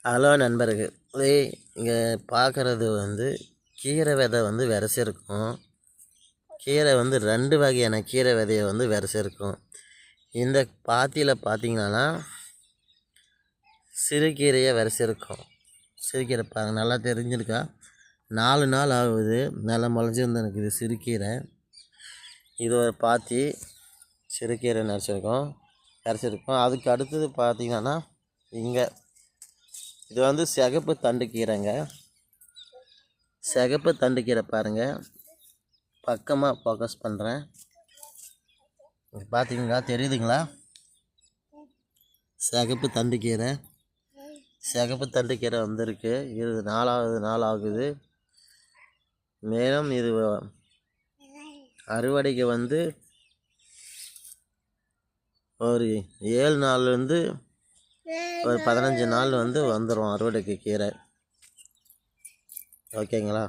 Hello நண்பர்களே, இங்கே பார்க்குறது வந்து கீரை விதை வந்து விதைச்சிருக்கும். கீரை வந்து 2 வகையான கீரை விதையை வந்து விதைச்சிருக்கும். இந்த பாத்தியில் பார்த்தீங்கன்னா சிறுகீரையை விதைச்சிருக்கும். சிறுகீரை பாருங்க, நல்லா தெரிஞ்சிருக்கா? 4 நாள் ஆகுது, நல்லா முளைஞ்சிருந்து எனக்கு இது சிறுகீரை. இது ஒரு பாத்தி சிறுகீரை விதைச்சிருக்கோம். அதுக்கு அடுத்தது பார்த்தீங்கன்னா இங்கே இது வந்து சிகப்பு தண்டு கீரைங்க. சிகப்பு தண்டு கீரை பாருங்கள், பக்கமாக ஃபோக்கஸ் பண்ணுறேன். பார்த்தீங்களா, தெரியுதுங்களா? சிகப்பு தண்டு கீரை வந்திருக்கு. இது 4வது நாள் ஆகுது. மேலும் இது அறுவடைக்கு வந்து ஒரு 7 நாள்லேருந்து ஒரு 15 நாள் வந்து வந்துடும் அறுவடைக்கு கீரை. ஓகேங்களா?